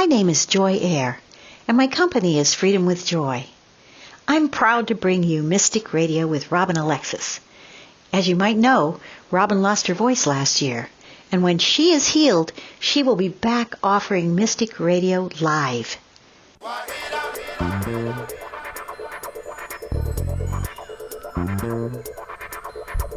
My name is Joy Air, and my company is Freedom with Joy. I'm proud to bring you Mystic Radio with Robin Alexis. As you might know, Robin lost her voice last year, and when she is healed, she will be back offering Mystic Radio live.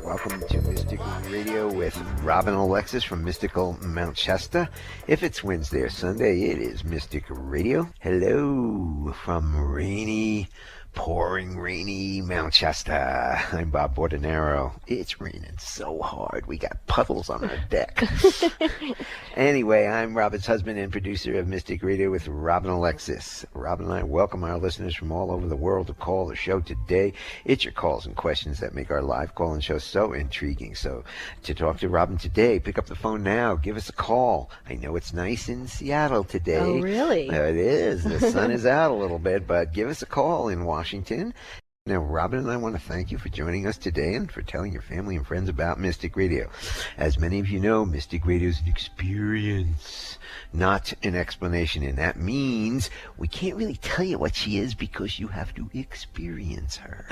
Welcome to Mystic Radio with Robin Alexis from Mystical Mount Shasta. If it's Wednesday or Sunday, it is Mystic Radio. Hello from pouring rainy Mount Shasta. I'm Bob Bordenaro. It's raining so hard. We got puddles on our deck. Anyway, I'm Robin's husband and producer of Mystic Radio with Robin Alexis. Robin and I welcome our listeners from all over the world to call the show today. It's your calls and questions that make our live call-in show so intriguing. So to talk to Robin today, pick up the phone now. Give us a call. I know it's nice in Seattle today. Oh, really? It is. The sun is out a little bit, but give us a call in Washington. Now, Robin and I want to thank you for joining us today and for telling your family and friends about Mystic Radio. As many of you know, Mystic Radio is an experience, not an explanation, and that means we can't really tell you what she is because you have to experience her.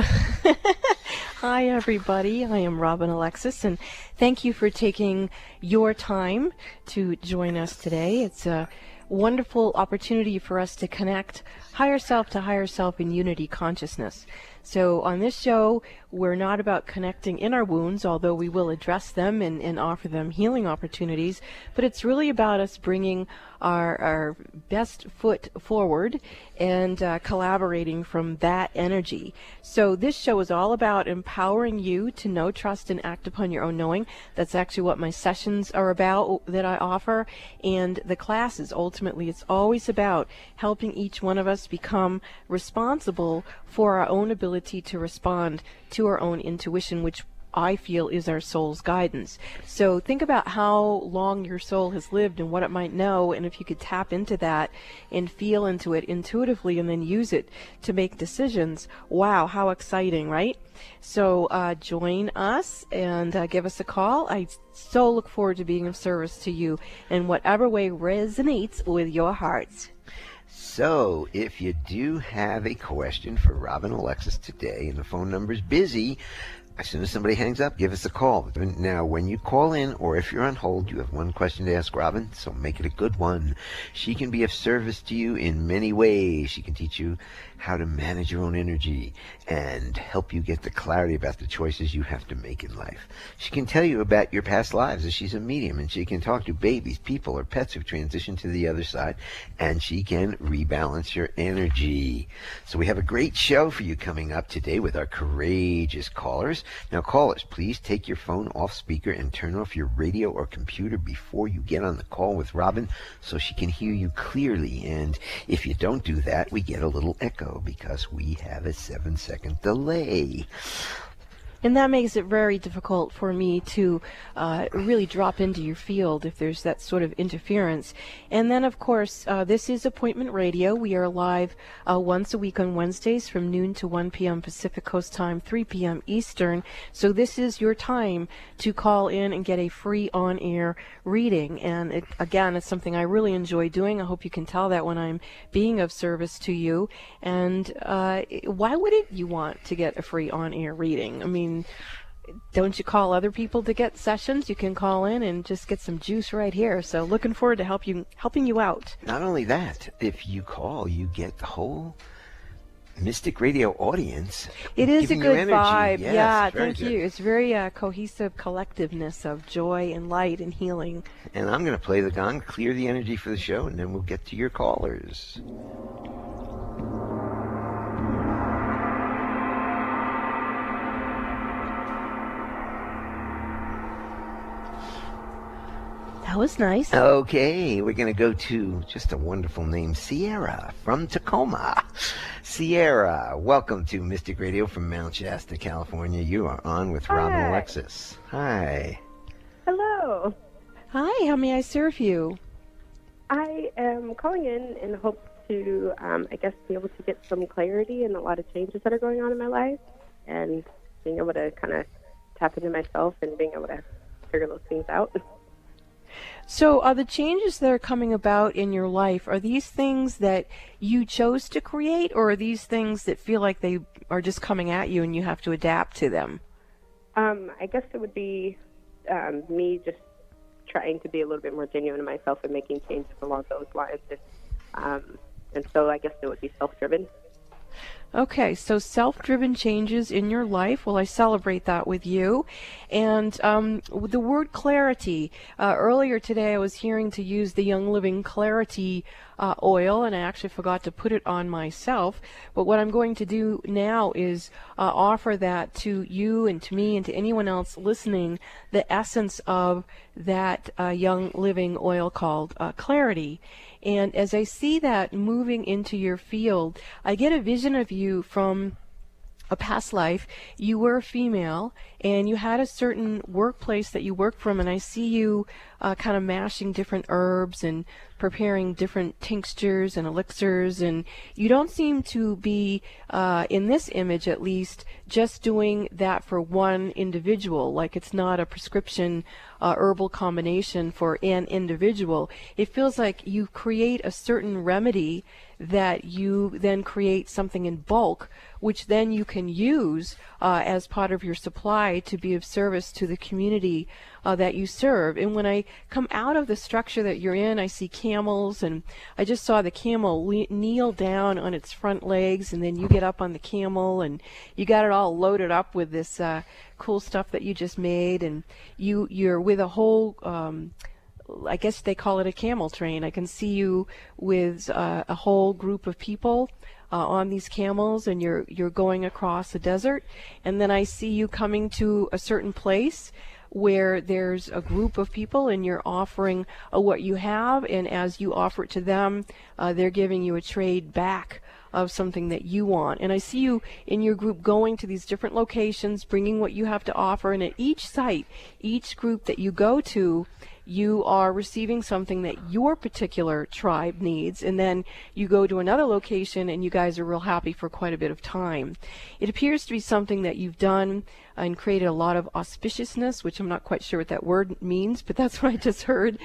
Hi, everybody. I am Robin Alexis, and thank you for taking your time to join us today. It's a wonderful opportunity for us to connect higher self to higher self in unity consciousness. So on this show, we're not about connecting in our wounds, although we will address them and offer them healing opportunities, but it's really about us bringing our best foot forward and collaborating from that energy. So this show is all about empowering you to know, trust, and act upon your own knowing. That's actually what my sessions are about that I offer, and the classes. Ultimately, it's always about helping each one of us become responsible for our own ability to respond to our own intuition, which I feel is our soul's guidance. So think about how long your soul has lived and what it might know, and if you could tap into that and feel into it intuitively and then use it to make decisions, wow, how exciting, right? So join us and give us a call. I so look forward to being of service to you in whatever way resonates with your hearts. So, if you do have a question for Robin Alexis today and the phone number's busy, as soon as somebody hangs up, give us a call. Now, when you call in, or if you're on hold, you have one question to ask Robin, so make it a good one. She can be of service to you in many ways. She can teach you how to manage your own energy and help you get the clarity about the choices you have to make in life. She can tell you about your past lives, as she's a medium, and she can talk to babies, people, or pets who've transitioned to the other side, and she can rebalance your energy. So we have a great show for you coming up today with our courageous callers. Now, callers, please take your phone off speaker and turn off your radio or computer before you get on the call with Robin so she can hear you clearly. And if you don't do that, we get a little echo because we have a 7-second delay. And that makes it very difficult for me to really drop into your field if there's that sort of interference. And then, of course, this is Appointment Radio. We are live once a week on Wednesdays from noon to 1 p.m. Pacific Coast Time, 3 p.m. Eastern. So this is your time to call in and get a free on-air reading. And again, it's something I really enjoy doing. I hope you can tell that when I'm being of service to you. And why wouldn't you want to get a free on-air reading? I mean, don't you call other people to get sessions? You can call in and just get some juice right here. So looking forward to helping you out. Not only that, if you call, you get the whole Mystic Radio audience. It is a good vibe. Yes, yeah, thank you. It's very cohesive collectiveness of joy and light and healing. And I'm going to play the gong, clear the energy for the show, and then we'll get to your callers. That was nice. Okay, we're going to go to just a wonderful name, Sierra from Tacoma. Sierra, welcome to Mystic Radio from Mount Shasta, California. You are on with Robin Alexis. Hi. Hello. Hi, how may I serve you? I am calling in hope to, be able to get some clarity in a lot of changes that are going on in my life and being able to kind of tap into myself and being able to figure those things out. So, the changes that are coming about in your life, are these things that you chose to create, or are these things that feel like they are just coming at you and you have to adapt to them? I guess it would be me just trying to be a little bit more genuine in myself and making changes along those lines. And so I guess it would be self-driven. Okay, so self-driven changes in your life. Well, I celebrate that with you. And the word clarity, earlier today I was hearing to use the Young Living Clarity oil, and I actually forgot to put it on myself. But what I'm going to do now is offer that to you and to me and to anyone else listening, the essence of that Young Living oil called Clarity. And as I see that moving into your field, I get a vision of you from a past life. You were a female and you had a certain workplace that you worked from, and I see you kind of mashing different herbs and preparing different tinctures and elixirs, and you don't seem to be, in this image at least, just doing that for one individual, like it's not a prescription herbal combination for an individual. It feels like you create a certain remedy that you then create something in bulk, which then you can use as part of your supply to be of service to the community that you serve. And when I come out of the structure that you're in, I see camels, and I just saw the camel kneel down on its front legs, and then you get up on the camel, and you got it all loaded up with this cool stuff that you just made, and you're with a whole I guess they call it a camel train. I can see you with a whole group of people on these camels, and you're going across the desert. And then I see you coming to a certain place where there's a group of people, and you're offering what you have, and as you offer it to them, they're giving you a trade back of something that you want. And I see you in your group going to these different locations, bringing what you have to offer, and at each site, each group that you go to, you are receiving something that your particular tribe needs, and then you go to another location and you guys are real happy for quite a bit of time. It appears to be something that you've done and created a lot of auspiciousness, which I'm not quite sure what that word means, but that's what I just heard,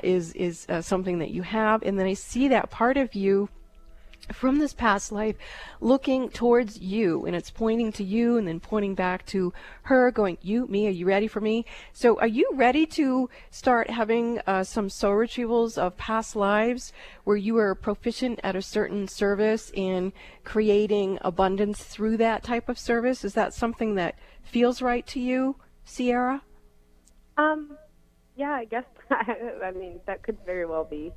is something that you have. And then I see that part of you from this past life looking towards you, and it's pointing to you and then pointing back to her, going, you, me, are you ready for me? So are you ready to start having some soul retrievals of past lives where you were proficient at a certain service and creating abundance through that type of service? Is that something that feels right to you, Sierra? Yeah, I guess. I mean, that could very well be.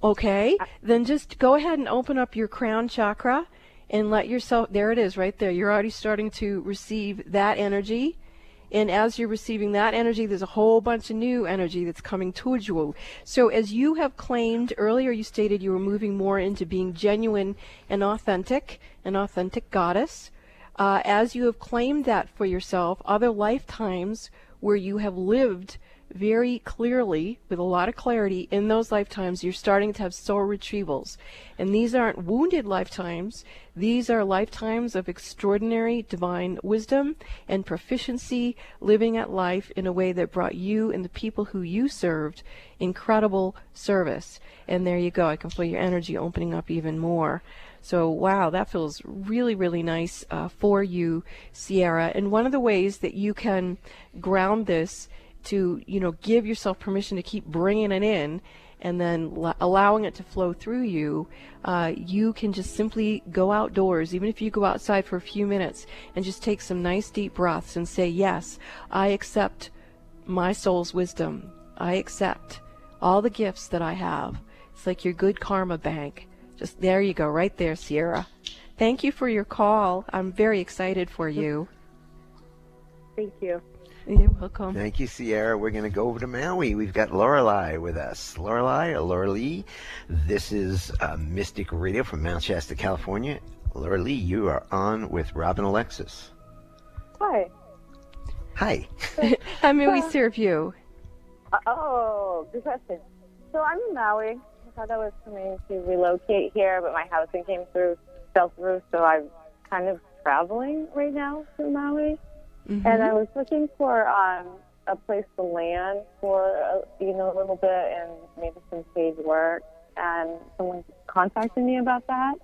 Okay, then just go ahead and open up your crown chakra and let yourself, there it is right there. You're already starting to receive that energy. And as you're receiving that energy, there's a whole bunch of new energy that's coming towards you. So as you have claimed earlier, you stated you were moving more into being genuine and authentic, an authentic goddess. As you have claimed that for yourself, other lifetimes where you have lived very clearly, with a lot of clarity, in those lifetimes, you're starting to have soul retrievals. And these aren't wounded lifetimes. These are lifetimes of extraordinary divine wisdom and proficiency, living at life in a way that brought you and the people who you served incredible service. And there you go. I can feel your energy opening up even more. So, wow, that feels really, really nice for you, Sierra. And one of the ways that you can ground this to, give yourself permission to keep bringing it in and then allowing it to flow through you, you can just simply go outdoors, even if you go outside for a few minutes, and just take some nice deep breaths and say, yes, I accept my soul's wisdom. I accept all the gifts that I have. It's like your good karma bank. Just there you go, right there, Sierra. Thank you for your call. I'm very excited for you. Thank you. You're welcome. Thank you, Sierra. We're going to go over to Maui. We've got Lorelei with us. Lorelei, or Lorelee, this is Mystic Radio from Mount Shasta, California. Lorelee, you are on with Robin Alexis. Hi. Hi. How may we serve you? Good question. So I'm in Maui. I thought I was coming to relocate here, but my housing fell through, so I'm kind of traveling right now through Maui. Mm-hmm. And I was looking for a place to land for a little bit and maybe some paid work, and someone contacted me about that.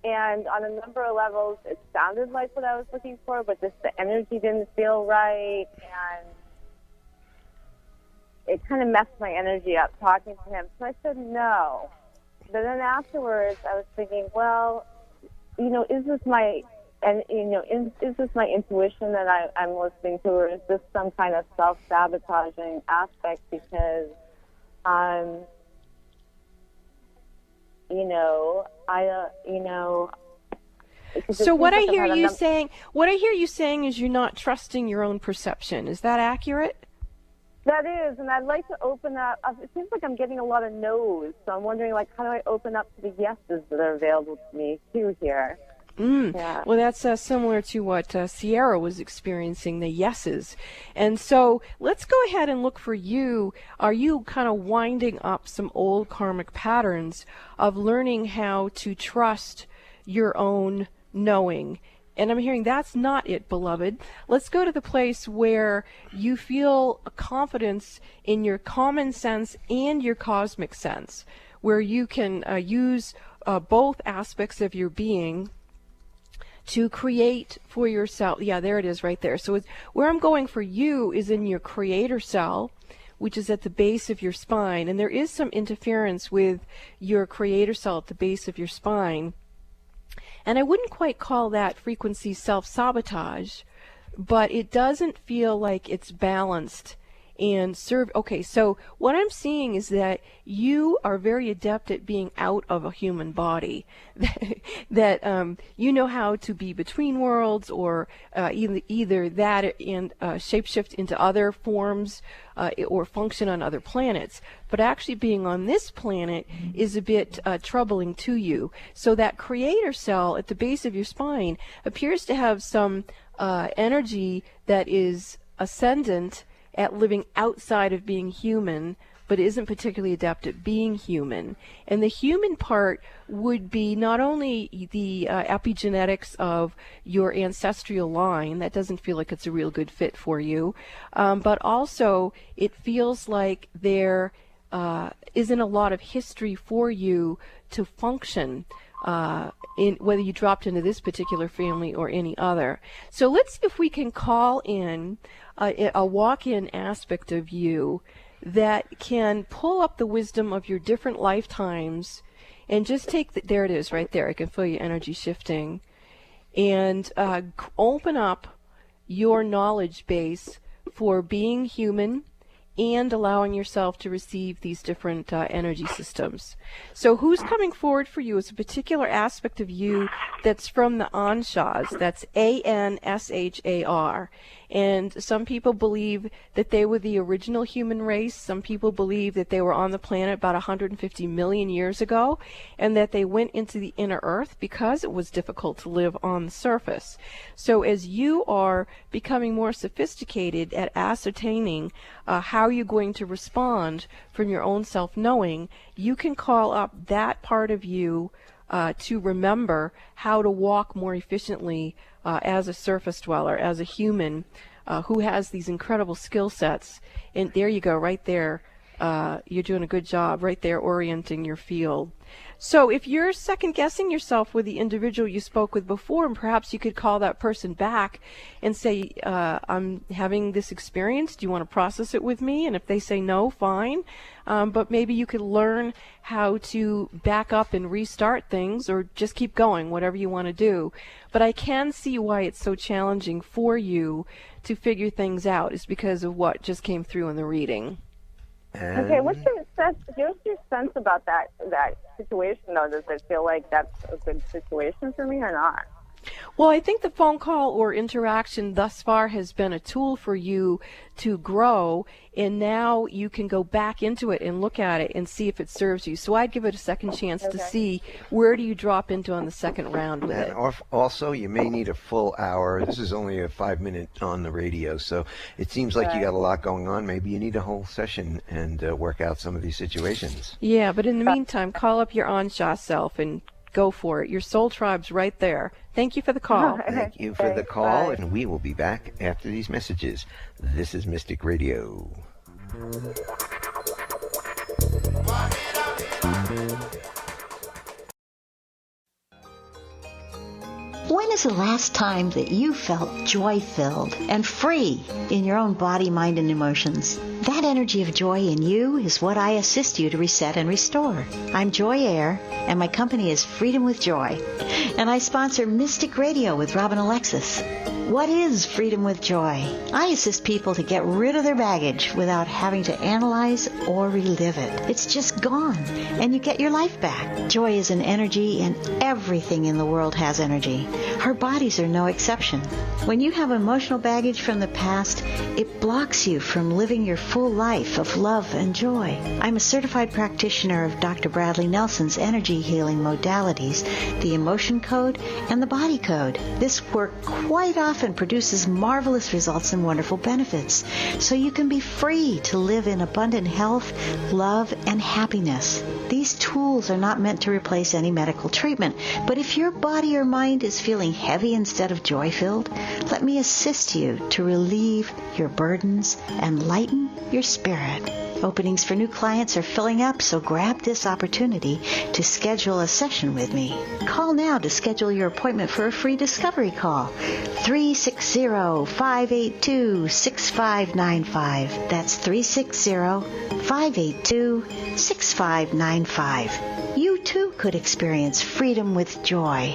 And on a number of levels, it sounded like what I was looking for, but just the energy didn't feel right, and it kind of messed my energy up talking to him. So I said no. But then afterwards, I was thinking, well, is this my is this my intuition that I'm listening to, or is this some kind of self-sabotaging aspect? Because So what I hear you saying is you're not trusting your own perception. Is that accurate? That is, and I'd like to open up. It seems like I'm getting a lot of no's, so I'm wondering, how do I open up to the yeses that are available to me too here? Yeah. Well, that's similar to what Sierra was experiencing, the yeses. And so let's go ahead and look for you. Are you kind of winding up some old karmic patterns of learning how to trust your own knowing? And I'm hearing that's not it, beloved. Let's go to the place where you feel a confidence in your common sense and your cosmic sense, where you can use both aspects of your being to create for yourself. Yeah, there it is right there. So where I'm going for you is in your creator cell, which is at the base of your spine. And there is some interference with your creator cell at the base of your spine. And I wouldn't quite call that frequency self-sabotage, but it doesn't feel like it's balanced and serve. Okay, so what I'm seeing is that you are very adept at being out of a human body, that you know how to be between worlds, or either that and shapeshift into other forms or function on other planets. But actually being on this planet is a bit troubling to you. So that creator cell at the base of your spine appears to have some energy that is ascendant at living outside of being human, but isn't particularly adept at being human. And the human part would be not only the epigenetics of your ancestral line, that doesn't feel like it's a real good fit for you, but also it feels like there isn't a lot of history for you to function in whether you dropped into this particular family or any other. So let's see if we can call in a walk-in aspect of you that can pull up the wisdom of your different lifetimes and just take there it is right there. I can feel your energy shifting, and open up your knowledge base for being human and allowing yourself to receive these different energy systems. So who's coming forward for you is a particular aspect of you that's from the Anshas. That's ANSHAR. And some people believe that they were the original human race. Some people believe that they were on the planet about 150 million years ago, and that they went into the inner earth because it was difficult to live on the surface. So as you are becoming more sophisticated at ascertaining how you're going to respond from your own self-knowing, you can call up that part of you to remember how to walk more efficiently as a surface dweller, as a human who has these incredible skill sets. And there you go, right there. You're doing a good job right there orienting your field. So if you're second-guessing yourself with the individual you spoke with before, and perhaps you could call that person back and say, I'm having this experience. Do you want to process it with me? And if they say no, fine. But maybe you could learn how to back up and restart things, or just keep going, whatever you want to do. But I can see why it's so challenging for you to figure things out, is because of what just came through in the reading. Okay, what's your sense about that situation, though? Does it feel like that's a good situation for me or not? Well, I think the phone call or interaction thus far has been a tool for you to grow, and now you can go back into it and look at it and see if it serves you. So I'd give it a second chance to see where do you drop into on the second round with it. Also, you may need a full hour. This is only a 5-minute on the radio, so it seems like you got a lot going on. Maybe you need a whole session and work out some of these situations. Yeah, but in the meantime, call up your Ansha self and go for it. Your soul tribe's right there. Thank you for the call. Thank you for the call, and we will be back after these messages. This is Mystic Radio. When is the last time that you felt joy-filled and free in your own body, mind, and emotions? That energy of joy in you is what I assist you to reset and restore. I'm Joy Air, and my company is Freedom with Joy, and I sponsor Mystic Radio with Robin Alexis. What is Freedom with Joy? I assist people to get rid of their baggage without having to analyze or relive it. It's just gone, and you get your life back. Joy is an energy, and everything in the world has energy. Our bodies are no exception. When you have emotional baggage from the past, it blocks you from living your full life of love and joy. I'm a certified practitioner of Dr. Bradley Nelson's energy healing modalities, the emotion code and the body code. This work quite often produces marvelous results and wonderful benefits, so you can be free to live in abundant health, love, and happiness. These tools are not meant to replace any medical treatment, but if your body or mind is feeling heavy instead of joy-filled, let me assist you to relieve your burdens and lighten your spirit. Openings for new clients are filling up, so grab this opportunity to schedule a session with me. Call now to schedule your appointment for a free discovery call. 360-582-6595. That's 360-582-6595. You too could experience freedom with joy.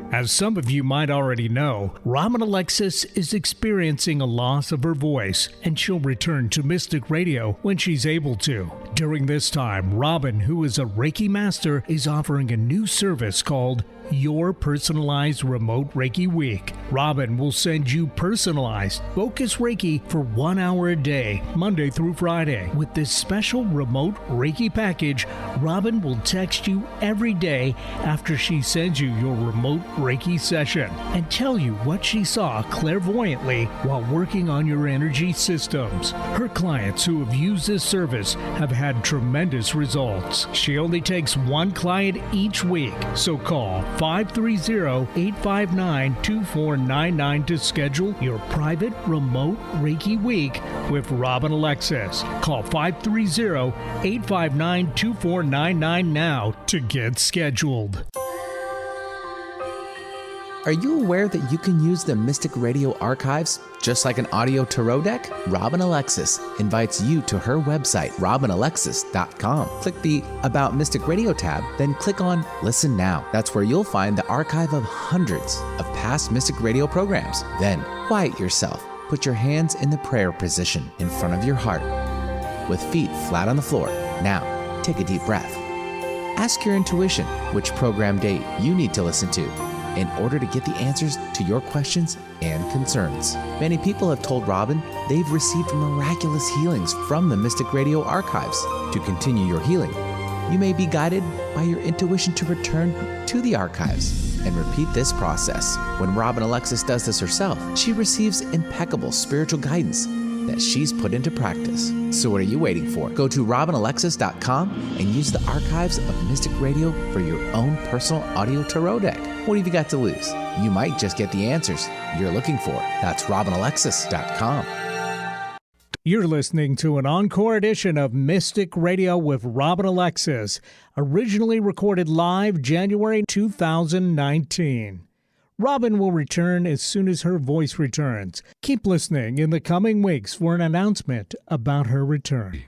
As some of you might already know, Robin Alexis is experiencing a loss of her voice, and she'll return to Mystic Radio when she's able to. During this time, Robin, who is a Reiki master, is offering a new service called Your Personalized Remote Reiki Week. Robin will send you personalized, focused Reiki for 1 hour a day, Monday through Friday. With this special remote Reiki package, Robin will text you every day after she sends you your remote Reiki session and tell you what she saw clairvoyantly while working on your energy systems. Her clients who have used this service have had tremendous results. She only takes one client each week, so call 530-859-2499 to schedule your private remote Reiki week with Robin Alexis. Call 530-859-2499 now to get scheduled. Are you aware that you can use the Mystic Radio archives just like an audio tarot deck? Robin Alexis invites you to her website, robinalexis.com. Click the About Mystic Radio tab, then click on Listen Now. That's where you'll find the archive of hundreds of past Mystic Radio programs. Then quiet yourself. Put your hands in the prayer position in front of your heart with feet flat on the floor. Now, take a deep breath. Ask your intuition which program date you need to listen to in order to get the answers to your questions and concerns. Many people have told Robin they've received miraculous healings from the Mystic Radio archives. To continue your healing, you may be guided by your intuition to return to the archives and repeat this process. When Robin Alexis does this herself, she receives impeccable spiritual guidance that she's put into practice. So what are you waiting for? Go to robinalexis.com and use the archives of Mystic Radio for your own personal audio tarot deck. What have you got to lose? You might just get the answers you're looking for. That's robinalexis.com. You're listening to an encore edition of Mystic Radio with Robin Alexis, originally recorded live January 2019. Robin will return as soon as her voice returns. Keep listening in the coming weeks for an announcement about her return.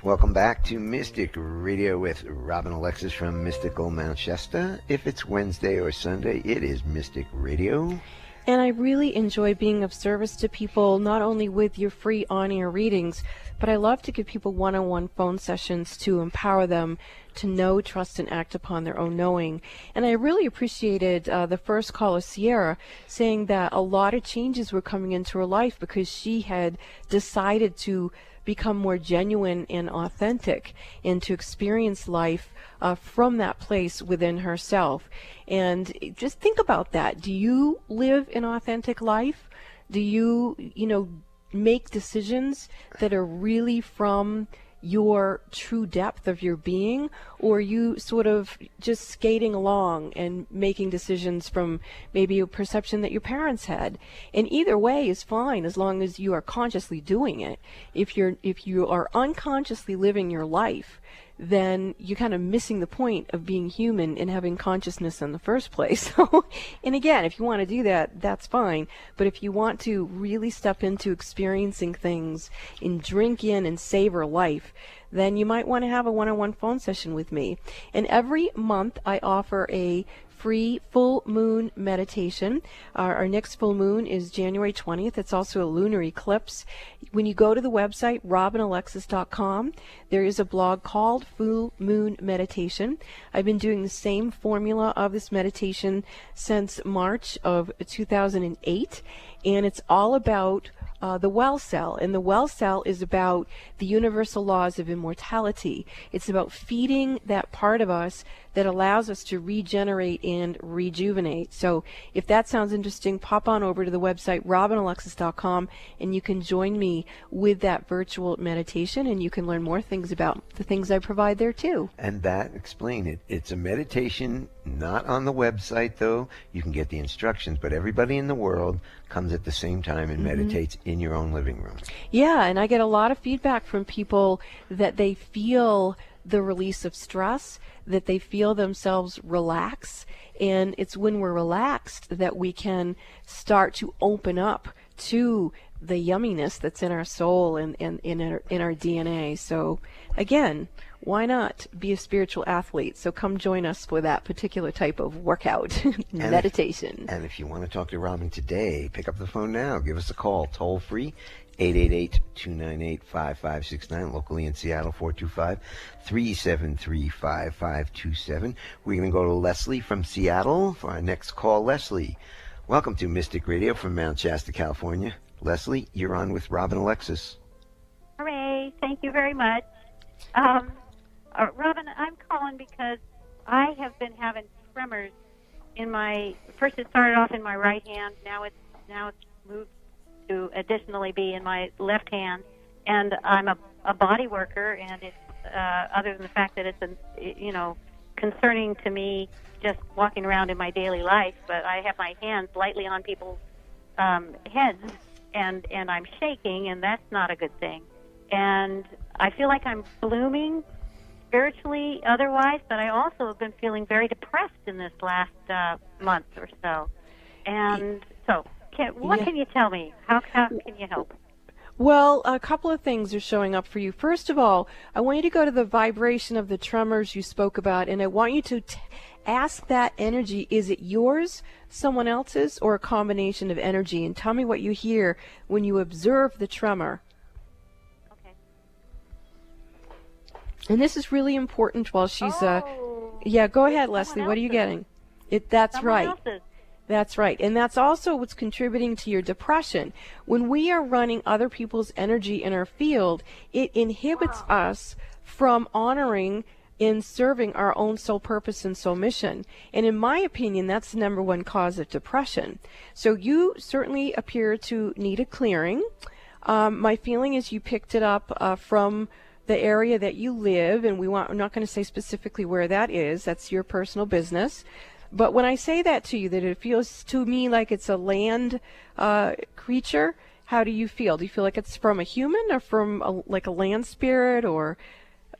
Welcome back to Mystic Radio with Robin Alexis from Mystical Mount Shasta. If it's Wednesday or Sunday, it is Mystic Radio. And I really enjoy being of service to people, not only with your free on-air readings, but I love to give people one-on-one phone sessions to empower them to know, trust, and act upon their own knowing. And I really appreciated the first caller, Sierra, saying that a lot of changes were coming into her life because she had decided to become more genuine and authentic and to experience life from that place within herself. And just think about that. Do you live an authentic life? Do you, make decisions that are really from your true depth of your being, or are you sort of just skating along and making decisions from maybe a perception that your parents had? And either way is fine as long as you are consciously doing it. If you are unconsciously living your life, then you're kind of missing the point of being human and having consciousness in the first place. So, and again, if you want to do that, that's fine. But if you want to really step into experiencing things and drink in and savor life, then you might want to have a one-on-one phone session with me. And every month I offer a free full moon meditation. Our next full moon is January 20th. It's also a lunar eclipse. When you go to the website, robinalexis.com, there is a blog called Full Moon Meditation. I've been doing the same formula of this meditation since March of 2008, and it's all about the well cell. And the well cell is about the universal laws of immortality. It's about feeding that part of us that allows us to regenerate and rejuvenate. So if that sounds interesting, pop on over to the website robinalexis.com and you can join me with that virtual meditation, and you can learn more things about the things I provide there too. And that, explain it. It's a meditation, not on the website though. You can get the instructions, but everybody in the world comes at the same time and meditates in your own living room. Yeah, and I get a lot of feedback from people that they feel the release of stress, that they feel themselves relax, and it's when we're relaxed that we can start to open up to the yumminess that's in our soul and in our DNA. So again, why not be a spiritual athlete? So come join us for that particular type of workout, meditation. And if you want to talk to Robin today, pick up the phone now. Give us a call, toll free, 888-298-5569, locally in Seattle, 425-373-5527. We're going to go to Leslie from Seattle for our next call. Leslie, welcome to Mystic Radio from Mount Shasta, California. Leslie, you're on with Robin Alexis. Hooray, thank you very much. Robin, I'm calling because I have been having tremors in my, first it started off in my right hand, now it's moved to additionally be in my left hand, and I'm a body worker, and it's other than the fact that it's concerning to me just walking around in my daily life, but I have my hands lightly on people's heads, and I'm shaking, and that's not a good thing. And I feel like I'm blooming spiritually otherwise, but I also have been feeling very depressed in this last month or so. And so what can you tell me? How can you help? Well, a couple of things are showing up for you. First of all, I want you to go to the vibration of the tremors you spoke about, and I want you to ask that energy, is it yours, someone else's, or a combination of energy? And tell me what you hear when you observe the tremor. Okay. And this is really important while she's... yeah, go ahead, Leslie. What are you getting? That's right. That's right. And that's also what's contributing to your depression. When we are running other people's energy in our field, it inhibits us from honoring in serving our own soul purpose and soul mission. And in my opinion, that's the number one cause of depression. So you certainly appear to need a clearing. My feeling is you picked it up from the area that you live, and we're not going to say specifically where that is. That's your personal business. But when I say that to you, that it feels to me like it's a land creature, how do you feel? Do you feel like it's from a human, or from a land spirit, or,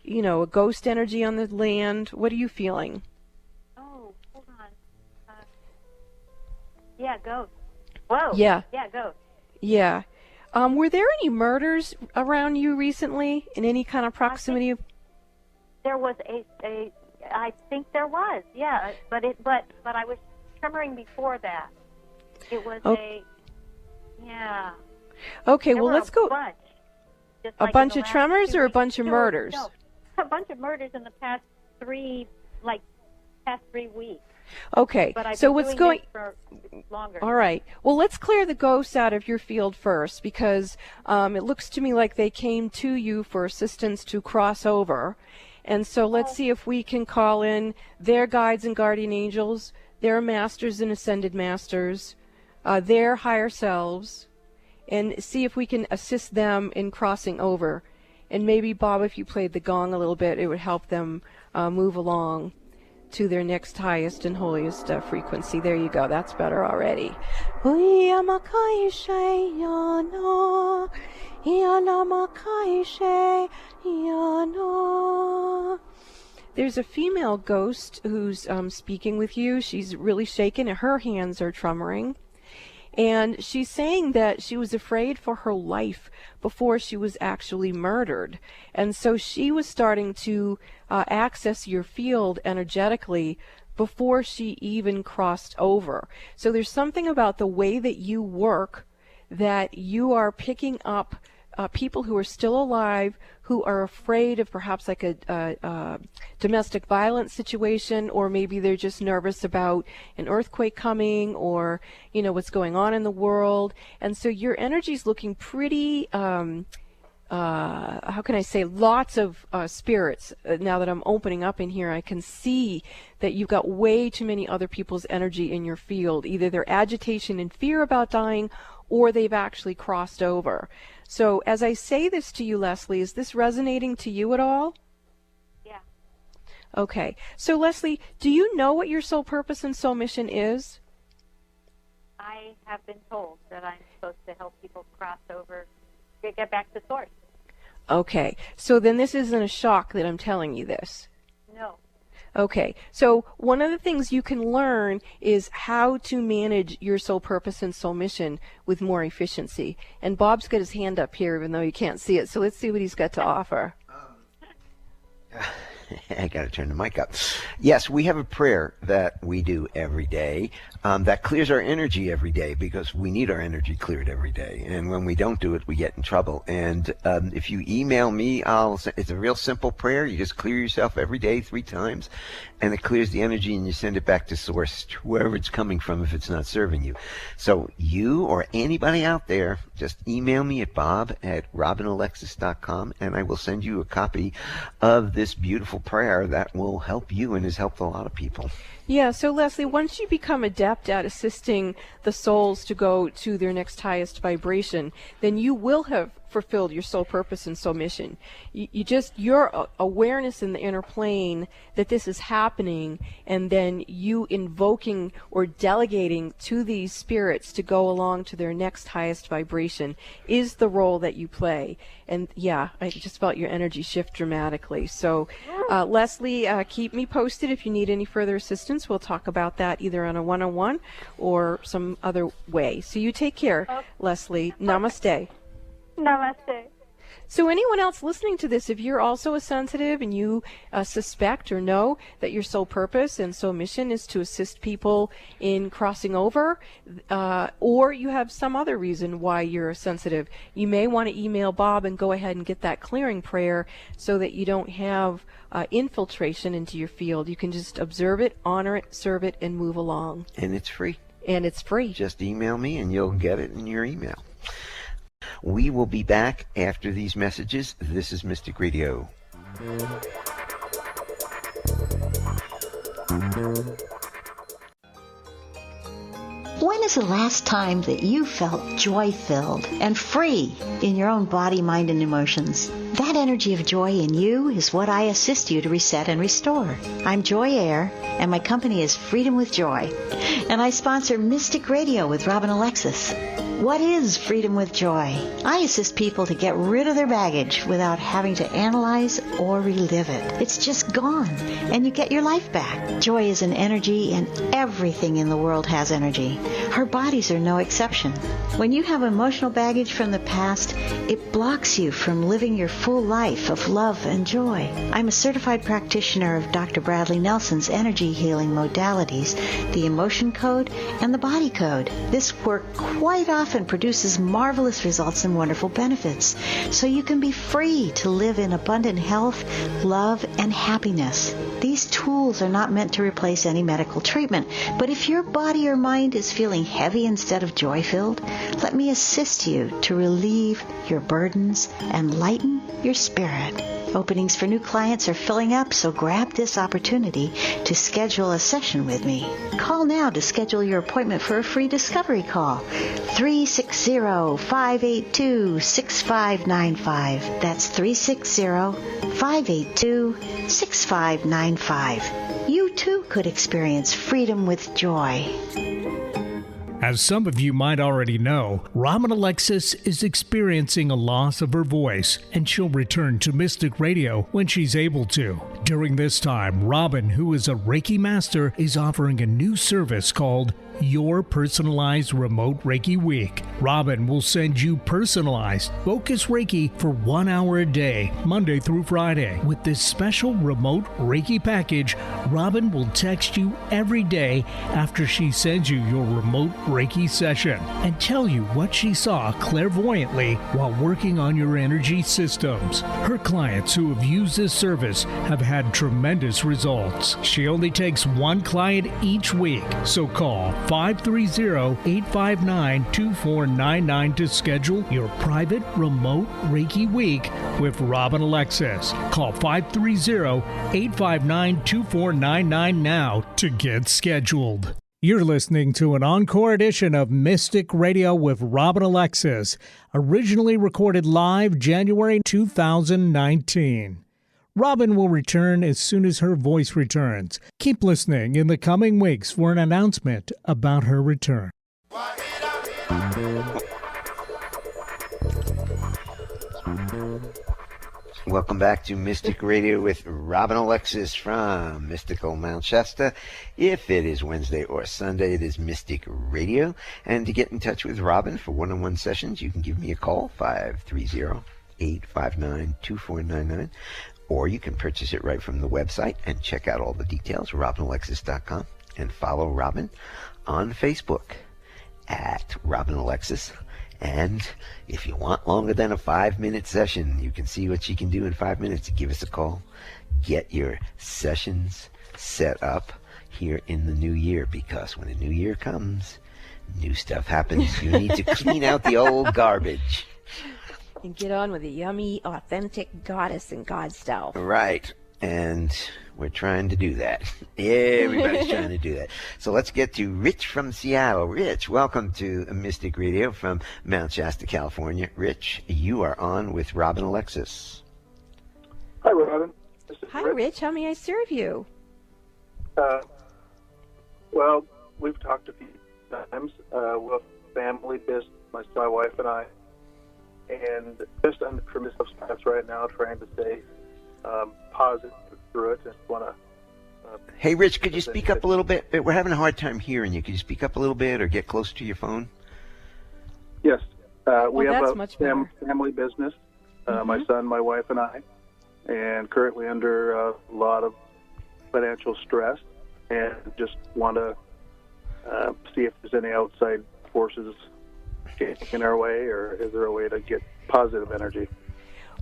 a ghost energy on the land? What are you feeling? Oh, hold on. Yeah, ghost. Whoa. Yeah. Yeah, ghost. Yeah. Were there any murders around you recently in any kind of proximity? There was I think there was, yeah, but I was tremoring before that. It was yeah. Okay, well, let's go. A bunch of tremors or a bunch of murders? No, a bunch of murders in the past 3 weeks. Okay, but I've so been what's doing going? This for longer. All right. Well, let's clear the ghosts out of your field first, because it looks to me like they came to you for assistance to cross over. And so let's see if we can call in their guides and guardian angels, their masters and ascended masters, their higher selves, and see if we can assist them in crossing over And maybe, Bob, if you played the gong a little bit, it would help them move along to their next highest and holiest frequency. There you go. That's better already. There's a female ghost who's speaking with you. She's really shaken, and her hands are tremoring. And she's saying that she was afraid for her life before she was actually murdered. And so she was starting to access your field energetically before she even crossed over. So there's something about the way that you work that you are picking up people who are still alive, who are afraid of perhaps like a domestic violence situation, or maybe they're just nervous about an earthquake coming, or what's going on in the world. And so your energy is looking pretty how can I say, lots of spirits. Now that I'm opening up in here, I can see that you've got way too many other people's energy in your field. Either their agitation and fear about dying, or they've actually crossed over. So as I say this to you, Leslie, is this resonating to you at all? Yeah. Okay. So, Leslie, do you know what your soul purpose and soul mission is? I have been told that I'm supposed to help people cross over to get back to source. Okay. So then this isn't a shock that I'm telling you this. No. Okay, so one of the things you can learn is how to manage your soul purpose and soul mission with more efficiency. And Bob's got his hand up here, even though you can't see it, so let's see what he's got to offer. I got to turn the mic up. Yes, we have a prayer that we do every day that clears our energy every day, because we need our energy cleared every day. And when we don't do it, we get in trouble. And if you email me, it's a real simple prayer. You just clear yourself every day 3 times, and it clears the energy, and you send it back to source, wherever it's coming from, if it's not serving you. So you or anybody out there, just email me at bob@robinalexis.com, and I will send you a copy of this beautiful prayer that will help you and has helped a lot of people. Yeah, so Leslie, once you become adept at assisting the souls to go to their next highest vibration, then you will have fulfilled your soul purpose and soul mission. Your awareness in the inner plane that this is happening, and then you invoking or delegating to these spirits to go along to their next highest vibration is the role that you play. And yeah, I just felt your energy shift dramatically. So Leslie, keep me posted if you need any further assistance. We'll talk about that either on a one-on-one or some other way. So you take care, Leslie. Namaste. Namaste. So anyone else listening to this, if you're also a sensitive and you suspect or know that your soul purpose and soul mission is to assist people in crossing over, or you have some other reason why you're sensitive, you may want to email Bob and go ahead and get that clearing prayer so that you don't have infiltration into your field. You can just observe it, honor it, serve it, and move along. And it's free. And it's free. Just email me and you'll get it in your email. We will be back after these messages. This is Mystic Radio. When is the last time that you felt joy-filled and free in your own body, mind, and emotions? That energy of joy in you is what I assist you to reset and restore. I'm Joy Air, and my company is Freedom with Joy. And I sponsor Mystic Radio with Robin Alexis. What is Freedom with Joy? I assist people to get rid of their baggage without having to analyze or relive it. It's just gone, and you get your life back. Joy is an energy, and everything in the world has energy. Our bodies are no exception. When you have emotional baggage from the past, it blocks you from living your full life of love and joy. I'm a certified practitioner of Dr. Bradley Nelson's energy healing modalities, the emotion code and the body code. This work quite often produces marvelous results and wonderful benefits, so you can be free to live in abundant health, love, and happiness. These tools are not meant to replace any medical treatment, but if your body or mind is feeling heavy instead of joy-filled, let me assist you to relieve your burdens and lighten your spirit. Openings for new clients are filling up, so grab this opportunity to schedule a session with me. Call now to schedule your appointment for a free discovery call. 360-582-6595. That's 360-582-6595. You too could experience freedom with joy. As some of you might already know, Robin Alexis is experiencing a loss of her voice, and she'll return to Mystic Radio when she's able to. During this time, Robin, who is a Reiki master, is offering a new service called Your Personalized Remote Reiki Week. Robin will send you personalized, focused Reiki for 1 hour a day, Monday through Friday. With this special remote Reiki package, Robin will text you every day after she sends you your remote Reiki session and tell you what she saw clairvoyantly while working on your energy systems. Her clients who have used this service have had tremendous results. She only takes one client each week, so call 530-859-2499 to schedule your private remote Reiki week with Robin Alexis. Call 530-859-2499 now to get scheduled. You're listening to an encore edition of Mystic Radio with Robin Alexis, originally recorded live January 2019. Robin will return as soon as her voice returns. Keep listening in the coming weeks for an announcement about her return. Welcome back to Mystic Radio with Robin Alexis from Mystical Mount Shasta. If it is Wednesday or Sunday, it is Mystic Radio. And to get in touch with Robin for one-on-one sessions, you can give me a call, 530-859-2499. Or you can purchase it right from the website and check out all the details, robinalexis.com. And follow Robin on Facebook at Robin Alexis. And if you want longer than a 5-minute session, you can see what she can do in 5 minutes. Give us a call. Get your sessions set up here in the new year, because when the new year comes, new stuff happens. You need to clean out the old garbage. And get on with the yummy, authentic goddess and god stuff. Right. And we're trying to do that. Everybody's trying to do that. So let's get to Rich from Seattle. Rich, welcome to Mystic Radio from Mount Shasta, California. Rich, you are on with Robin Alexis. Hi, Robin. Hi, Rich. How may I serve you? Well, we've talked a few times with family business, my wife and I, and just on the permissive steps right now, trying to stay positive through it. Just want to. Hey, Rich, could you speak up a little bit? We're having a hard time hearing you. Could you speak up a little bit or get closer to your phone? Yes. We have a family business, my son, my wife, and I, and currently under a lot of financial stress, and just want to see if there's any outside forces getting in our way, or is there a way to get positive energy?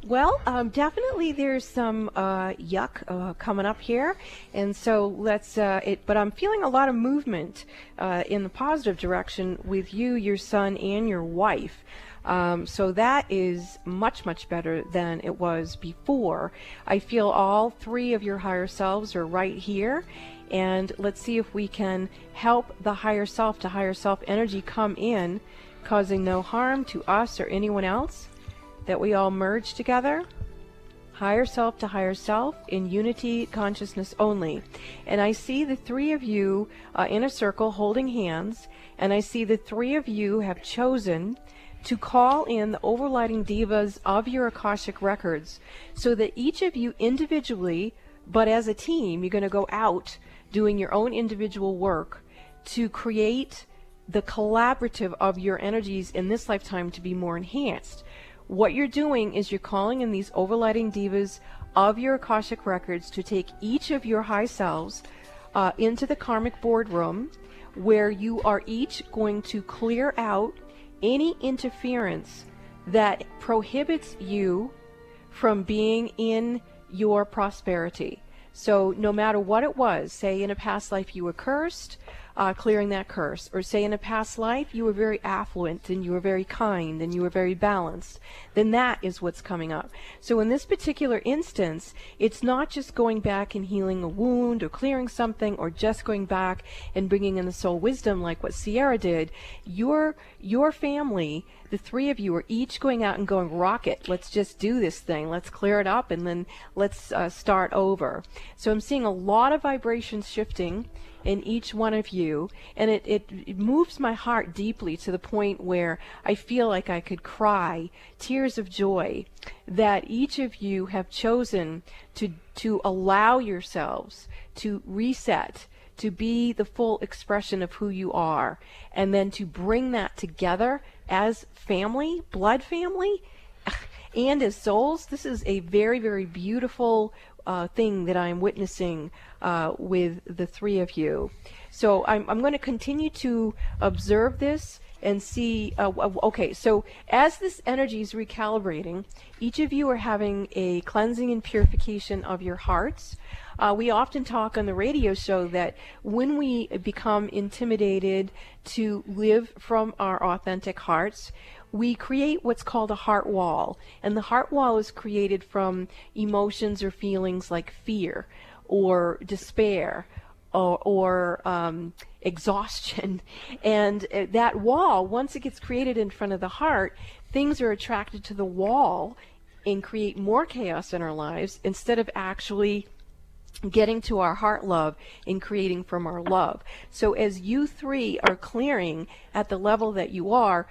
Well, definitely there's some yuck coming up here, and so let's. But I'm feeling a lot of movement in the positive direction with you, your son, and your wife. So that is much, much better than it was before. I feel all three of your higher selves are right here, and let's see if we can help the higher self to higher self energy come in, causing no harm to us or anyone else. That we all merge together, higher self to higher self, in unity consciousness only. And I see the three of you in a circle holding hands, and I see the three of you have chosen to call in the overlighting divas of your Akashic records, so that each of you individually, but as a team, you're going to go out doing your own individual work to create the collaborative of your energies in this lifetime to be more enhanced. What you're doing is you're calling in these overlighting divas of your Akashic records to take each of your high selves into the karmic boardroom, where you are each going to clear out any interference that prohibits you from being in your prosperity. So no matter what it was, say in a past life you were cursed, clearing that curse. Or say in a past life you were very affluent and you were very kind and you were very balanced, then that is what's coming up. So in this particular instance, it's not just going back and healing a wound or clearing something or just going back and bringing in the soul wisdom like what Sierra did. Your family, the three of you, are each going out and going, rocket, let's just do this thing, let's clear it up, and then let's start over. So I'm seeing a lot of vibrations shifting in each one of you, and it moves my heart deeply to the point where I feel like I could cry tears of joy that each of you have chosen to allow yourselves to reset, to be the full expression of who you are, and then to bring that together as family, blood family, and as souls. This is a very, very beautiful thing that I'm witnessing with the three of you. So I'm going to continue to observe this and see, okay, so as this energy is recalibrating, each of you are having a cleansing and purification of your hearts. We often talk on the radio show that when we become intimidated to live from our authentic hearts, we create what's called a heart wall. And the heart wall is created from emotions or feelings like fear or despair or exhaustion. And that wall, once it gets created in front of the heart, things are attracted to the wall and create more chaos in our lives instead of actually getting to our heart love and creating from our love. So as you three are clearing at the level that you are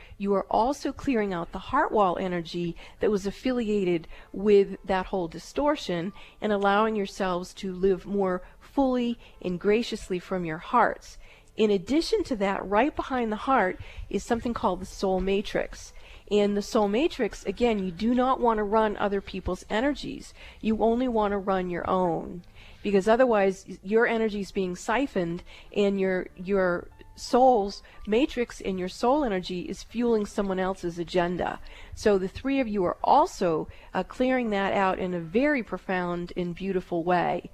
also clearing out the heart wall energy that was affiliated with that whole distortion and allowing yourselves to live more fully and graciously from your hearts. In addition to that, right behind the heart is something called the soul matrix. In the soul matrix, again, you do not want to run other people's energies. You only want to run your own, because otherwise your energy is being siphoned and your soul's matrix and your soul energy is fueling someone else's agenda. So the three of you are also clearing that out in a very profound and beautiful way.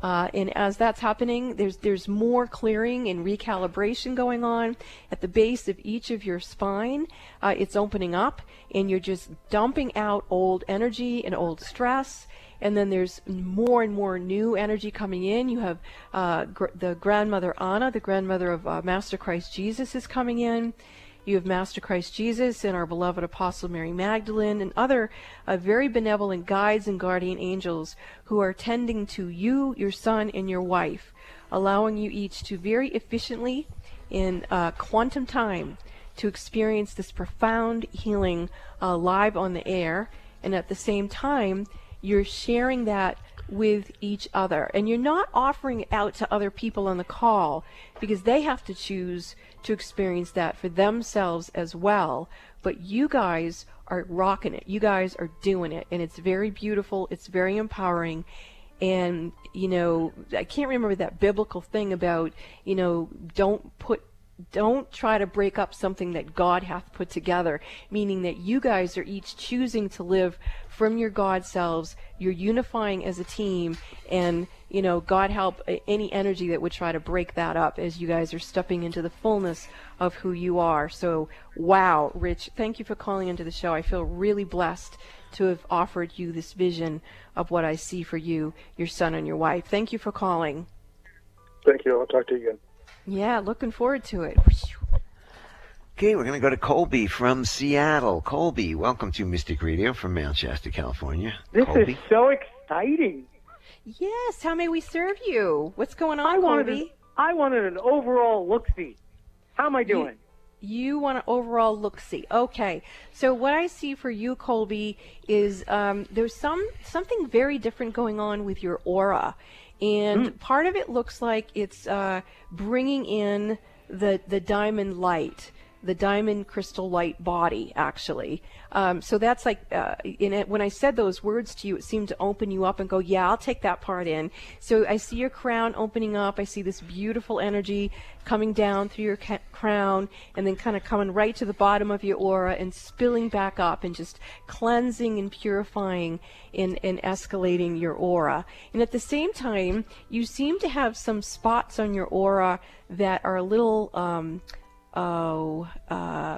And as that's happening, there's more clearing and recalibration going on at the base of each of your spine. It's opening up, and you're just dumping out old energy and old stress. And then there's more and more new energy coming in. You have the grandmother Anna, the grandmother of Master Christ Jesus, is coming in. You have Master Christ Jesus and our beloved Apostle Mary Magdalene and other very benevolent guides and guardian angels who are tending to you, your son, and your wife, allowing you each to very efficiently in quantum time to experience this profound healing live on the air. And at the same time, you're sharing that with each other. And you're not offering it out to other people on the call because they have to choose to experience that for themselves as well. But you guys are rocking it. You guys are doing it. And it's very beautiful. It's very empowering. And, you know, I can't remember that biblical thing about, you know, don't try to break up something that God hath put together, meaning that you guys are each choosing to live from your God selves. You're unifying as a team, and, you know, God help any energy that would try to break that up as you guys are stepping into the fullness of who you are. So, wow, Rich, thank you for calling into the show. I feel really blessed to have offered you this vision of what I see for you, your son, and your wife. Thank you for calling. Thank you. I'll talk to you again. Yeah, looking forward to it. Okay, we're going to go to Colby from Seattle. Colby, welcome to Mystic Radio from Mount Shasta, California. This Colby. is so exciting. Yes, how may we serve you? What's going on, Colby? I wanted an overall look-see. How am I doing? You want an overall look-see. Okay, so what I see for you, Colby, is there's something very different going on with your aura. And part of it looks like it's bringing in the diamond light. the diamond crystal light body, actually. So that's like, when I said those words to you, it seemed to open you up and go, yeah, I'll take that part in. So I see your crown opening up. I see this beautiful energy coming down through your crown and then kind of coming right to the bottom of your aura and spilling back up and just cleansing and purifying and escalating your aura. And at the same time, you seem to have some spots on your aura that are little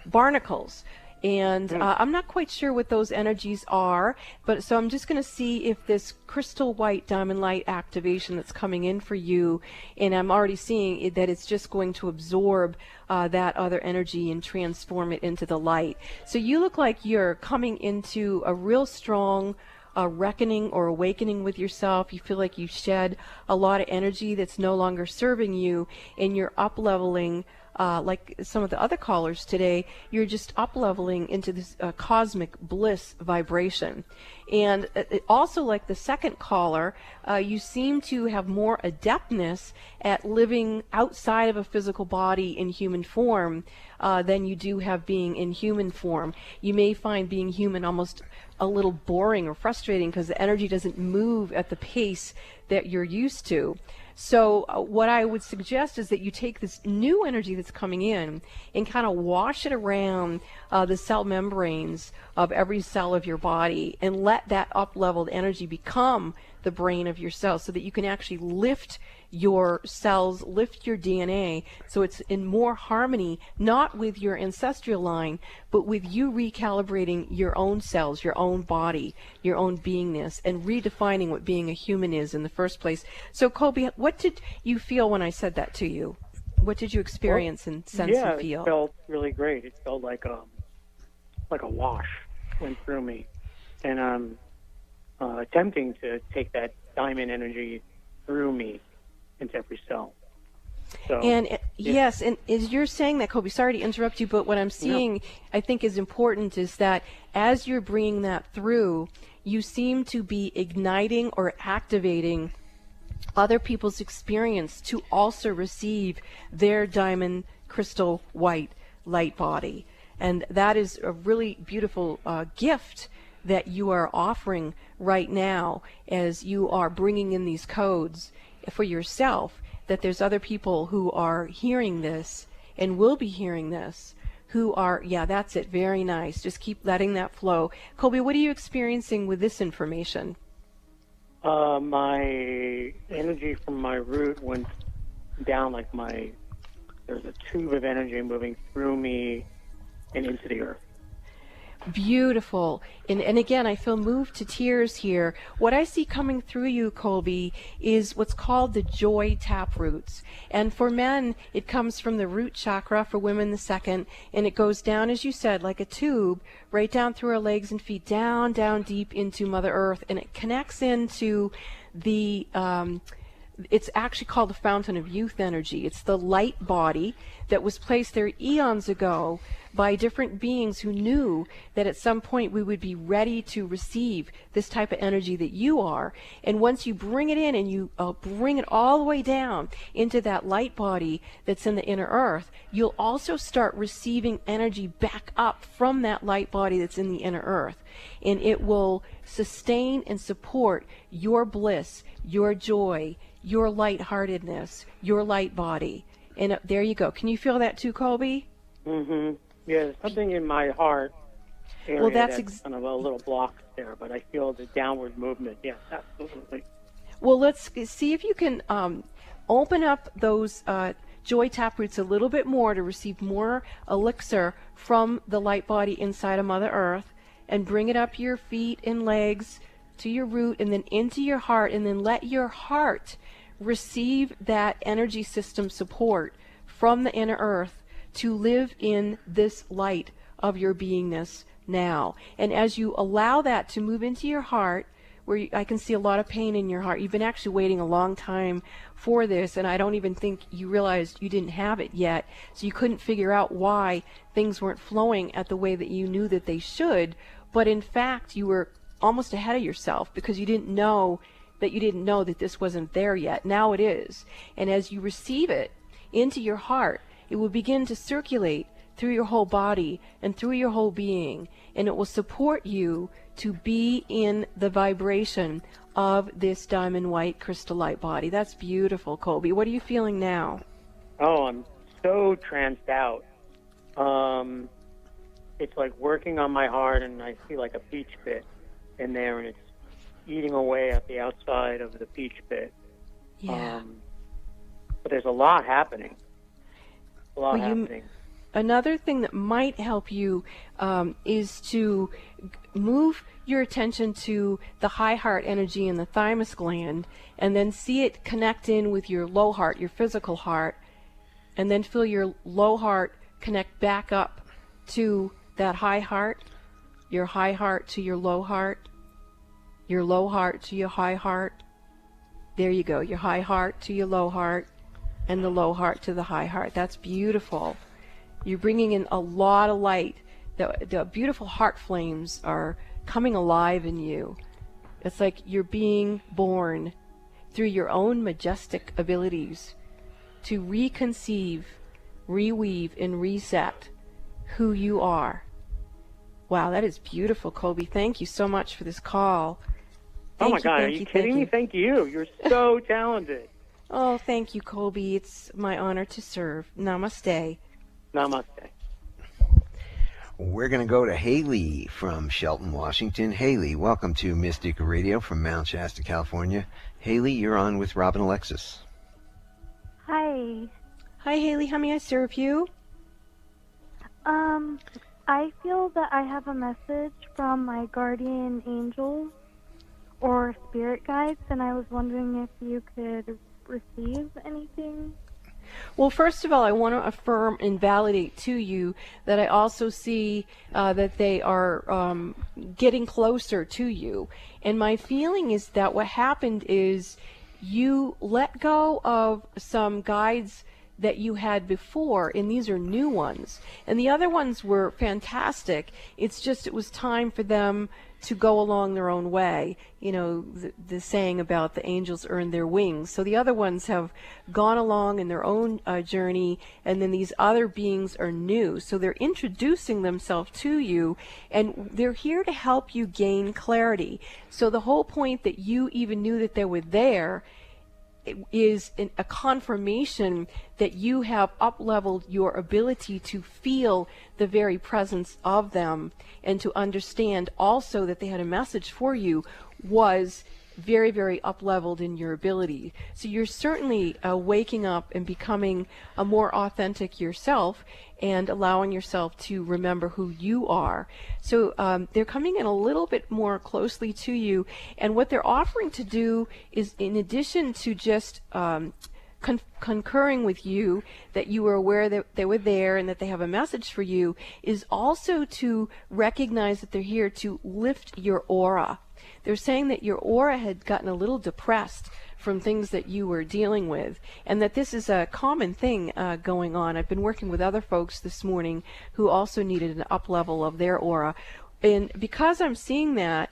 barnacles. And I'm not quite sure what those energies are, but so I'm just going to see if this crystal white diamond light activation that's coming in for you, and I'm already seeing that it's just going to absorb that other energy and transform it into the light. So you look like you're coming into a real strong reckoning or awakening with yourself. You feel like you've shed a lot of energy that's no longer serving you, and you're up-leveling. Like some of the other callers today, you're just up-leveling into this cosmic bliss vibration. And also, like the second caller, you seem to have more adeptness at living outside of a physical body in human form than you do have being in human form. You may find being human almost a little boring or frustrating because the energy doesn't move at the pace that you're used to. So what I would suggest is that you take this new energy that's coming in and kind of wash it around the cell membranes of every cell of your body and let that up-leveled energy become the brain of your cells so that you can actually lift your cells, lift your DNA, so it's in more harmony, not with your ancestral line, but with you recalibrating your own cells, your own body, your own beingness, and redefining what being a human is in the first place. So, Colby, what did you feel when I said that to you? What did you experience and sense and feel? Yeah, it felt really great. It felt like a wash went through me. And I'm attempting to take that diamond energy through me into every cell. So, and yes, and as you're saying that, Colby, sorry to interrupt you, but what I'm seeing, I think is important is that as you're bringing that through, you seem to be igniting or activating other people's experience to also receive their diamond crystal white light body. And that is a really beautiful gift that you are offering right now as you are bringing in these codes for yourself, that there's other people who are hearing this and will be hearing this who are, yeah, that's it, very nice. Just keep letting that flow. Colby, what are you experiencing with this information? My energy from my root went down like there's a tube of energy moving through me and into the earth. Beautiful. And again, I feel moved to tears here. What I see coming through you, Colby, is what's called the joy tap roots. And for men, it comes from the root chakra, for women the second, and it goes down, as you said, like a tube, right down through our legs and feet, down deep into Mother Earth, and it connects into the it's actually called the fountain of youth energy. It's the light body that was placed there eons ago by different beings who knew that at some point we would be ready to receive this type of energy that you are. And once you bring it in and you bring it all the way down into that light body that's in the inner earth, you'll also start receiving energy back up from that light body that's in the inner earth. And it will sustain and support your bliss, your joy, your lightheartedness, your light body. And there you go. Can you feel that too, Colby? Mm-hmm. Yeah, there's something in my heart area that's kind of a little blocked there, but I feel the downward movement. Yes, absolutely. Well, let's see if you can open up those joy taproots a little bit more to receive more elixir from the light body inside of Mother Earth, and bring it up your feet and legs to your root and then into your heart, and then let your heart receive that energy system support from the inner earth to live in this light of your beingness now. And as you allow that to move into your heart, where I can see a lot of pain in your heart, you've been actually waiting a long time for this, and I don't even think you realized you didn't have it yet, so you couldn't figure out why things weren't flowing at the way that you knew that they should. But in fact, you were almost ahead of yourself because you didn't know that this wasn't there yet. Now it is. And as you receive it into your heart, it will begin to circulate through your whole body and through your whole being, and it will support you to be in the vibration of this diamond white crystallite body. That's beautiful, Colby. What are you feeling now? Oh, I'm so tranced out. It's like working on my heart, and I see like a peach pit in there, and it's eating away at the outside of the peach pit. Yeah. But there's a lot happening. Another thing that might help you is to move your attention to the high heart energy in the thymus gland, and then see it connect in with your low heart, your physical heart, and then feel your low heart connect back up to that high heart, your high heart to your low heart to your high heart. There you go, your high heart to your low heart, and the low heart to the high heart. That's beautiful. You're bringing in a lot of light. The beautiful heart flames are coming alive in you. It's like you're being born through your own majestic abilities to reconceive, reweave, and reset who you are. Wow, that is beautiful, Colby. Thank you so much for this call. Oh my God, are you kidding me? Thank you. You're so talented. Oh, thank you, Colby. It's my honor to serve. Namaste. Namaste. We're going to go to Haley from Shelton, Washington. Haley, welcome to Mystic Radio from Mount Shasta, California. Haley, you're on with Robin Alexis. Hi. Hi, Haley. How may I serve you? I feel that I have a message from my guardian angels or spirit guides, and I was wondering if you could receive anything. Well, first of all, I want to affirm and validate to you that I also see that they are getting closer to you. And my feeling is that what happened is you let go of some guides that you had before, and these are new ones. And the other ones were fantastic. It's just it was time for them to go along their own way. You know, the saying about the angels earn their wings. So the other ones have gone along in their own journey, and then these other beings are new. So they're introducing themselves to you, and they're here to help you gain clarity. So the whole point that you even knew that they were there is a confirmation that you have up-leveled your ability to feel the very presence of them, and to understand also that they had a message for you was very, very up-leveled in your ability. So you're certainly waking up and becoming a more authentic yourself and allowing yourself to remember who you are. So they're coming in a little bit more closely to you, and what they're offering to do is, in addition to just concurring with you that you were aware that they were there and that they have a message for you, is also to recognize that they're here to lift your aura. They're saying that your aura had gotten a little depressed from things that you were dealing with, and that this is a common thing going on. I've been working with other folks this morning who also needed an up level of their aura. And because I'm seeing that,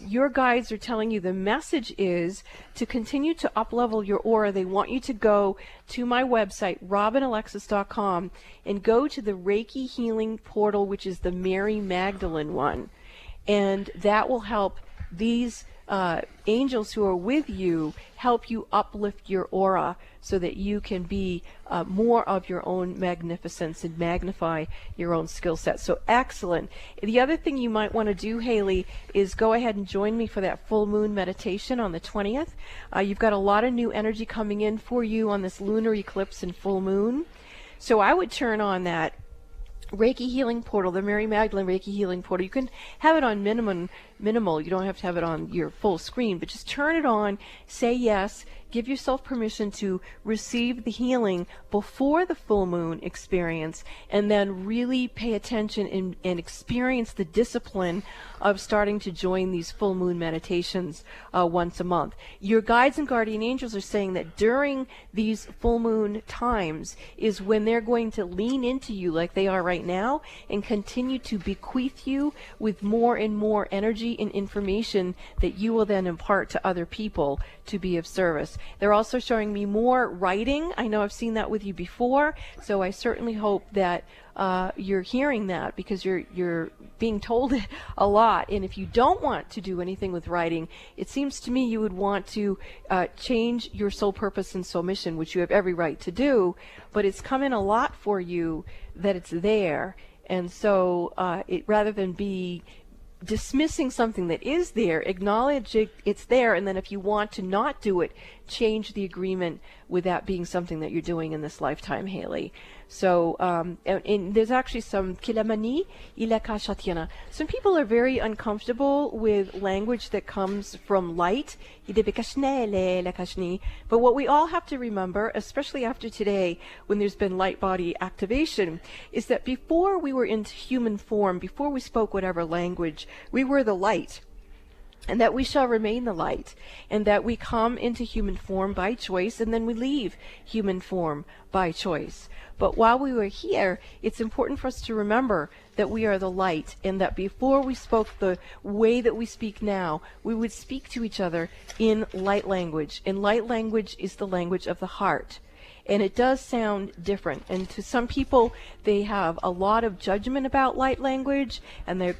your guides are telling you the message is to continue to up-level your aura. They want you to go to my website, robinalexis.com, and go to the Reiki Healing Portal, which is the Mary Magdalene one. And that will help these angels who are with you help you uplift your aura so that you can be more of your own magnificence and magnify your own skill set. So excellent. The other thing you might want to do, Haley, is go ahead and join me for that full moon meditation on the 20th. You've got a lot of new energy coming in for you on this lunar eclipse and full moon. So I would turn on that Reiki Healing Portal, the Mary Magdalene Reiki Healing Portal. You can have it on minimal. You don't have to have it on your full screen, but just turn it on, say yes, give yourself permission to receive the healing before the full moon experience, and then really pay attention and experience the discipline of starting to join these full moon meditations once a month. Your guides and guardian angels are saying that during these full moon times is when they're going to lean into you like they are right now and continue to bequeath you with more and more energy and information that you will then impart to other people to be of service. They're also showing me more writing. I know I've seen that with you before, so I certainly hope that you're hearing that, because you're being told it a lot. And if you don't want to do anything with writing, it seems to me you would want to change your soul purpose and soul mission, which you have every right to do, but it's come in a lot for you that it's there. And so rather than be dismissing something that is there, acknowledge it's there, and then if you want to not do it, change the agreement with that being something that you're doing in this lifetime, Haley. So, and there's actually some kilamani ilakashatiana. Some people are very uncomfortable with language that comes from light. But what we all have to remember, especially after today, when there's been light body activation, is that before we were into human form, before we spoke whatever language, we were the light. And that we shall remain the light, and that we come into human form by choice, and then we leave human form by choice. But while we were here, it's important for us to remember that we are the light, and that before we spoke the way that we speak now, we would speak to each other in light language. And light language is the language of the heart. And it does sound different. And to some people, they have a lot of judgment about light language, and they're,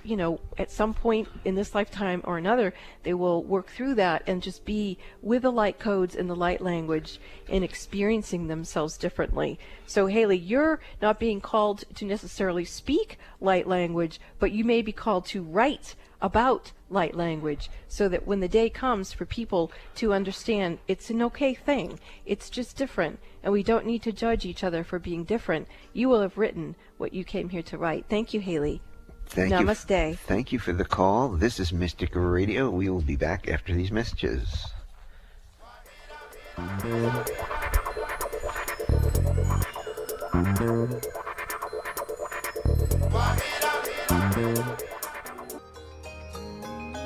at some point in this lifetime or another, they will work through that and just be with the light codes and the light language and experiencing themselves differently. So, Haley, you're not being called to necessarily speak light language, but you may be called to write about light language, so that when the day comes for people to understand it's an okay thing, it's just different, and we don't need to judge each other for being different, you will have written what you came here to write. Thank you, Haley. Namaste. Thank you for the call. This is Mystic Radio. We will be back after these messages.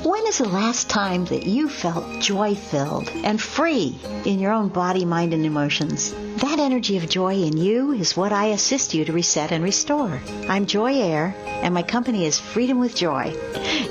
When is the last time that you felt joy-filled and free in your own body, mind, and emotions? That energy of joy in you is what I assist you to reset and restore. I'm Joy Air, and my company is Freedom with Joy,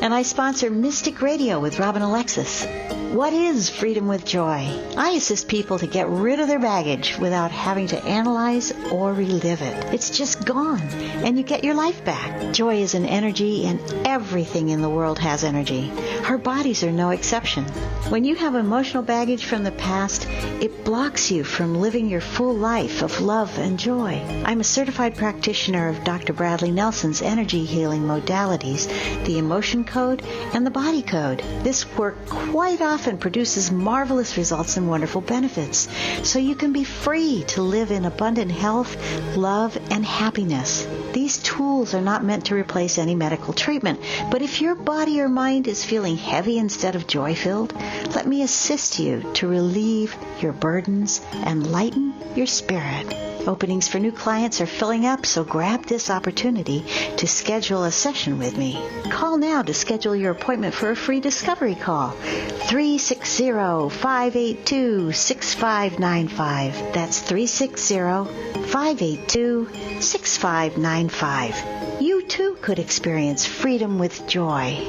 and I sponsor Mystic Radio with Robin Alexis. What is Freedom with Joy? I assist people to get rid of their baggage without having to analyze or relive it. It's just gone, and you get your life back. Joy is an energy, and everything in the world has energy. Our bodies are no exception. When you have emotional baggage from the past, it blocks you from living your full life of love and joy. I'm a certified practitioner of Dr. Bradley Nelson's energy healing modalities, the emotion code and the body code. This work quite often produces marvelous results and wonderful benefits, so you can be free to live in abundant health, love, and happiness. These tools are not meant to replace any medical treatment, but if your body or mind is feeling heavy instead of joy-filled, let me assist you to relieve your burdens and lighten your spirit. Openings for new clients are filling up, so grab this opportunity to schedule a session with me. Call now to schedule your appointment for a free discovery call. 360-582-6595. That's 360-582-6595. You too could experience freedom with joy.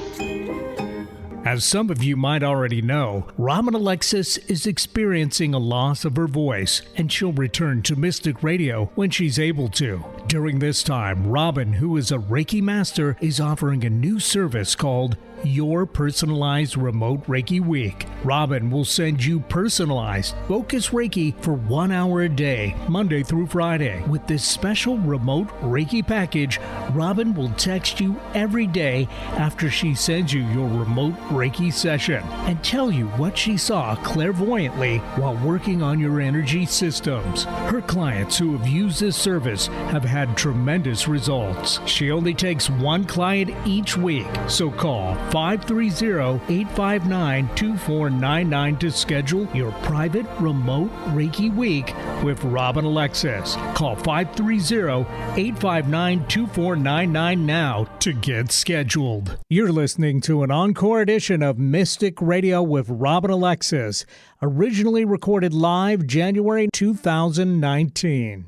As some of you might already know, Robin Alexis is experiencing a loss of her voice, and she'll return to Mystic Radio when she's able to. During this time, Robin, who is a Reiki master, is offering a new service called Your Personalized Remote Reiki Week. Robin will send you personalized, focused Reiki for 1 hour a day, Monday through Friday. With this special remote Reiki package, Robin will text you every day after she sends you your remote Reiki session and tell you what she saw clairvoyantly while working on your energy systems. Her clients who have used this service have had tremendous results. She only takes one client each week, so call 530-859-2499 to schedule your private remote Reiki week with Robin Alexis. Call 530-859-2499 now to get scheduled. You're listening to an encore edition of Mystic Radio with Robin Alexis, originally recorded live January 2019.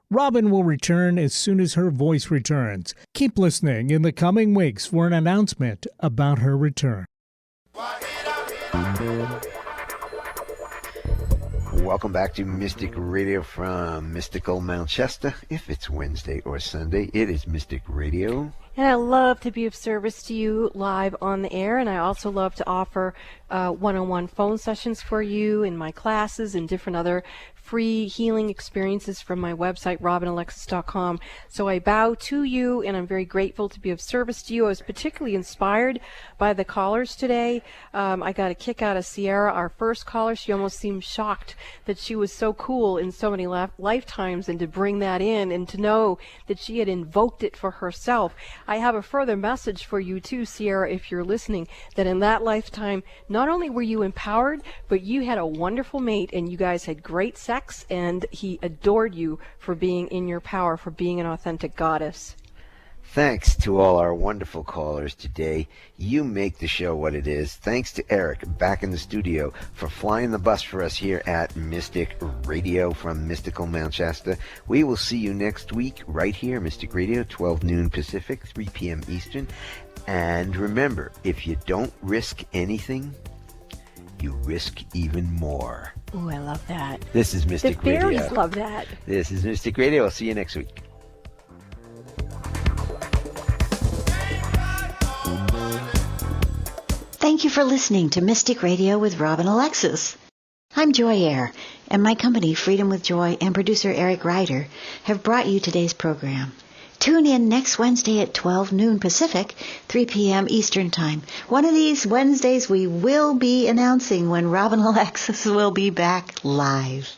Robin will return as soon as her voice returns. Keep listening in the coming weeks for an announcement about her return. welcome back to Mystic Radio from mystical Mount Shasta. If it's Wednesday or Sunday, it is Mystic Radio. And I love to be of service to you live on the air, and I also love to offer one-on-one phone sessions for you in my classes and different other free healing experiences from my website, robinalexis.com. So I bow to you, and I'm very grateful to be of service to you. I was particularly inspired by the callers today. I got a kick out of Sierra, our first caller. She almost seemed shocked that she was so cool in so many lifetimes, and to bring that in and to know that she had invoked it for herself. I have a further message for you too, Sierra, if you're listening, that in that lifetime, not only were you empowered, but you had a wonderful mate, and you guys had great sex, and he adored you for being in your power, for being an authentic goddess. Thanks to all our wonderful callers today. You make the show what it is. Thanks to Eric back in the studio for flying the bus for us here at Mystic Radio from mystical Mount Shasta. We will see you next week right here, Mystic Radio, 12 noon Pacific, 3 p.m. Eastern. And remember, if you don't risk anything, you risk even more. Oh, I love that. This is Mystic Radio. The Radio. fairies love that. This is Mystic Radio. I'll see you next week. Thank you for listening to Mystic Radio with Robin Alexis. I'm Joy Air, and my company, Freedom with Joy, and producer Eric Ryder have brought you today's program. Tune in next Wednesday at 12 noon Pacific, 3 p.m. Eastern Time. One of these Wednesdays we will be announcing when Robin Alexis will be back live.